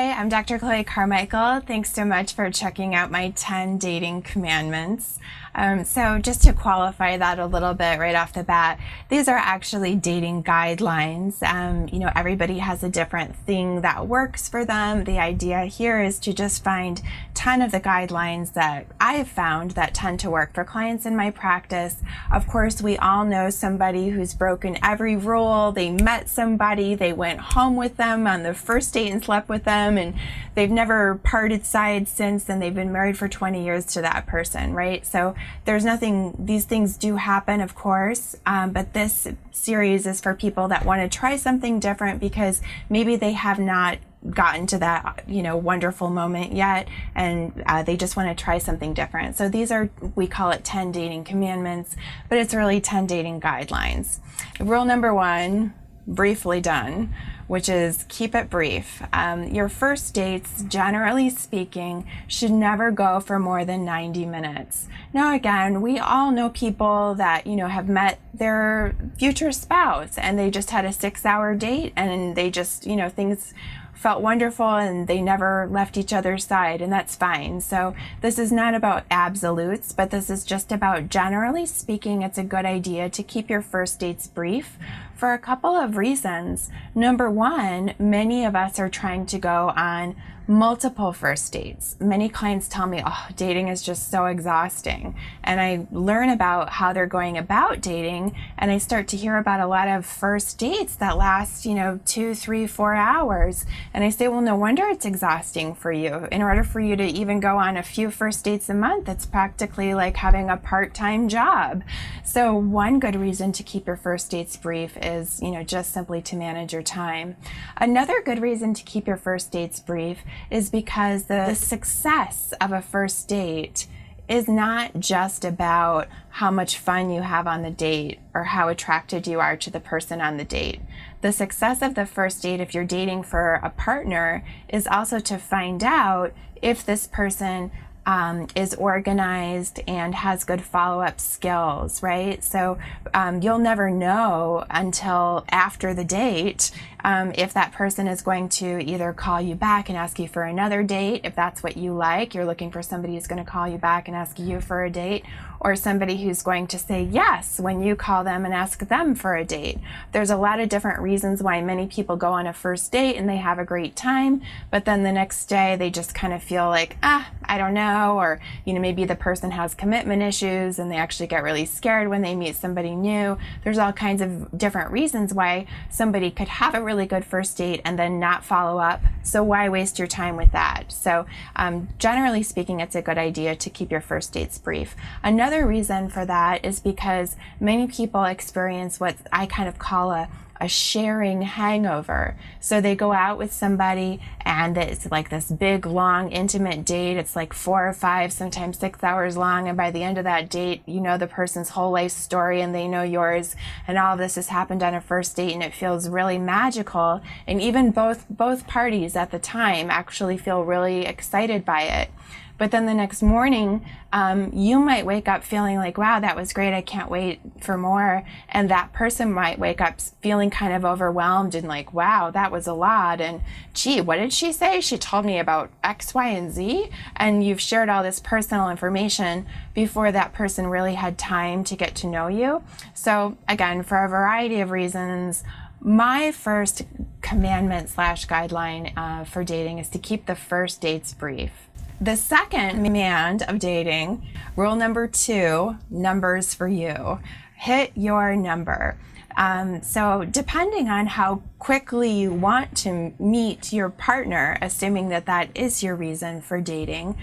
Hi, I'm Dr. Chloe Carmichael. Thanks so much for checking out my 10 dating commandments. So just to qualify that a little bit right off the bat, these are actually dating guidelines. Everybody has a different thing that works for them. The idea here is to just find 10 of the guidelines that I have found that tend to work for clients in my practice. Of course, we all know somebody who's broken every rule. They met somebody, they went home with them on the first date and slept with them, and they've never parted sides since, and they've been married for 20 years to that person, right? So there's nothing, these things do happen, of course, but this series is for people that want to try something different because maybe they have not gotten to that wonderful moment yet, and they just want to try something different. So these are, we call it 10 dating commandments, but it's really 10 dating guidelines. Rule number 1, briefly done, which is keep it brief. Your first dates, generally speaking, should never go for more than 90 minutes. Now, again, we all know people that, have met their future spouse and they just had a 6-hour date and they just, things felt wonderful and they never left each other's side, and that's fine. So this is not about absolutes, but this is just about, generally speaking, it's a good idea to keep your first dates brief for a couple of reasons. Number 1, many of us are trying to go on multiple first dates. Many clients tell me, oh, dating is just so exhausting. And I learn about how they're going about dating, and I start to hear about a lot of first dates that last, 2, 3, 4 hours. And I say, well, no wonder it's exhausting for you. In order for you to even go on a few first dates a month, it's practically like having a part-time job. So one good reason to keep your first dates brief is, just simply to manage your time. Another good reason to keep your first dates brief is because the success of a first date is not just about how much fun you have on the date or how attracted you are to the person on the date. The success of the first date, if you're dating for a partner, is also to find out if this person is organized and has good follow-up skills, right? So you'll never know until after the date if that person is going to either call you back and ask you for another date, if that's what you like. You're looking for somebody who's going to call you back and ask you for a date, or somebody who's going to say yes when you call them and ask them for a date. There's a lot of different reasons why many people go on a first date and they have a great time, but then the next day they just kind of feel like, I don't know, or maybe the person has commitment issues and they actually get really scared when they meet somebody new. There's all kinds of different reasons why somebody could have a really good first date and then not follow up. So why waste your time with that? So generally speaking, it's a good idea to keep your first dates brief. Another reason for that is because many people experience what I kind of call a sharing hangover. So they go out with somebody and it's like this big, long, intimate date. It's like 4 or 5, sometimes 6 hours long. And by the end of that date, you know the person's whole life story and they know yours. And all of this has happened on a first date and it feels really magical. And even both parties at the time actually feel really excited by it. But then the next morning, you might wake up feeling like, wow, that was great, I can't wait for more. And that person might wake up feeling kind of overwhelmed and like, wow, that was a lot. And gee, what did she say? She told me about X, Y, and Z. And you've shared all this personal information before that person really had time to get to know you. So again, for a variety of reasons, my first commandment / guideline for dating is to keep the first dates brief. The second command of dating, rule number 2, numbers for you. Hit your number. So depending on how quickly you want to meet your partner, assuming that that is your reason for dating,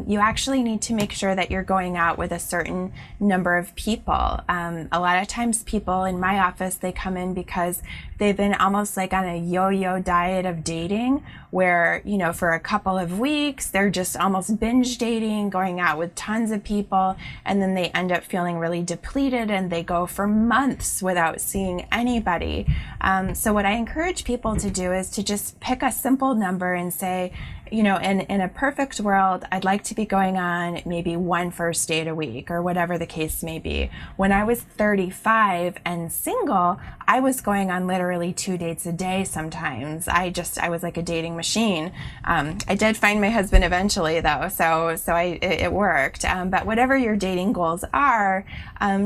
you actually need to make sure that you're going out with a certain number of people. A lot of times people in my office, they come in because they've been almost like on a yo-yo diet of dating where, for a couple of weeks, they're just almost binge dating, going out with tons of people, and then they end up feeling really depleted and they go for months without seeing anybody. So what I encourage people to do is to just pick a simple number and say, in a perfect world, I'd like to be going on maybe one first date a week or whatever the case may be. When I was 35 and single, I was going on literally 2 dates a day sometimes. I was like a dating machine. I did find my husband eventually though, so it worked. But whatever your dating goals are,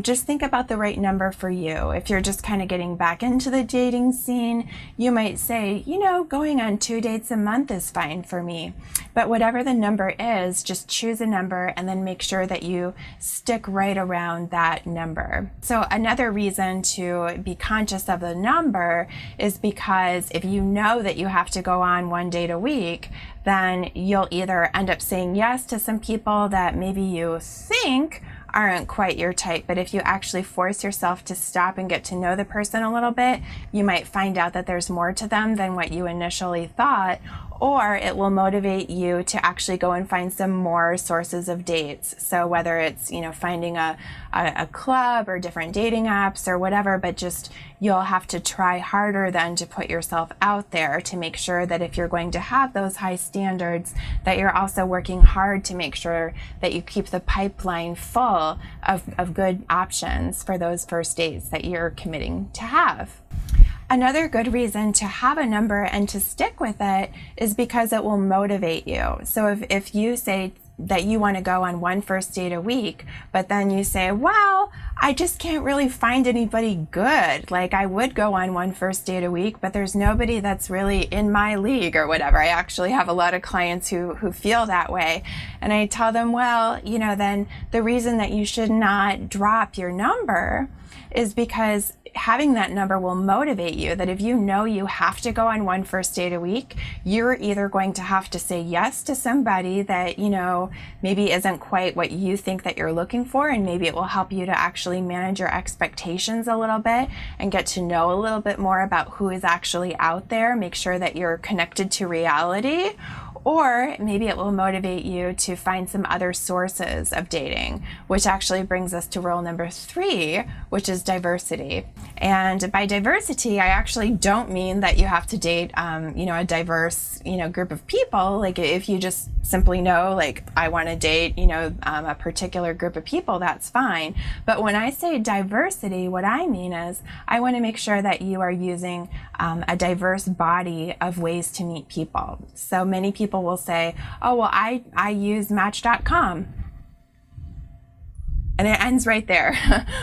just think about the right number for you. If you're just kind of getting back into the dating scene, you might say, going on 2 dates a month is fine for me. But whatever the number is, just choose a number and then make sure that you stick right around that number. So another reason to be conscious of the number is because if you know that you have to go on 1 date a week, then you'll either end up saying yes to some people that maybe you think aren't quite your type, but if you actually force yourself to stop and get to know the person a little bit, you might find out that there's more to them than what you initially thought, or it will motivate you to actually go and find some more sources of dates. So whether it's, finding a club or different dating apps or whatever, but just you'll have to try harder then to put yourself out there to make sure that if you're going to have those high standards, that you're also working hard to make sure that you keep the pipeline full of good options for those first dates that you're committing to have. Another good reason to have a number and to stick with it is because it will motivate you. So if you say that you want to go on 1 first date a week, but then you say, well, I just can't really find anybody good. Like I would go on 1 first date a week, but there's nobody that's really in my league or whatever. I actually have a lot of clients who feel that way. And I tell them, well, then the reason that you should not drop your number is because having that number will motivate you, that if you know you have to go on 1 first date a week, you're either going to have to say yes to somebody that, maybe isn't quite what you think that you're looking for, and maybe it will help you to actually manage your expectations a little bit and get to know a little bit more about who is actually out there, make sure that you're connected to reality. Or maybe it will motivate you to find some other sources of dating, which actually brings us to rule number 3, which is diversity. And by diversity, I actually don't mean that you have to date, a diverse, group of people. Like if you just simply know, like, I want to date, a particular group of people, that's fine. But when I say diversity, what I mean is I want to make sure that you are using a diverse body of ways to meet people. So many people will say, oh, well, I use Match.com. And it ends right there.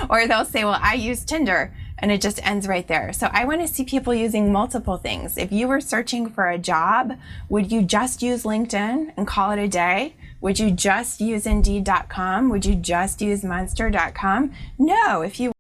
Or they'll say, well, I use Tinder. And it just ends right there. So I want to see people using multiple things. If you were searching for a job, would you just use LinkedIn and call it a day? Would you just use Indeed.com? Would you just use Monster.com? No. If you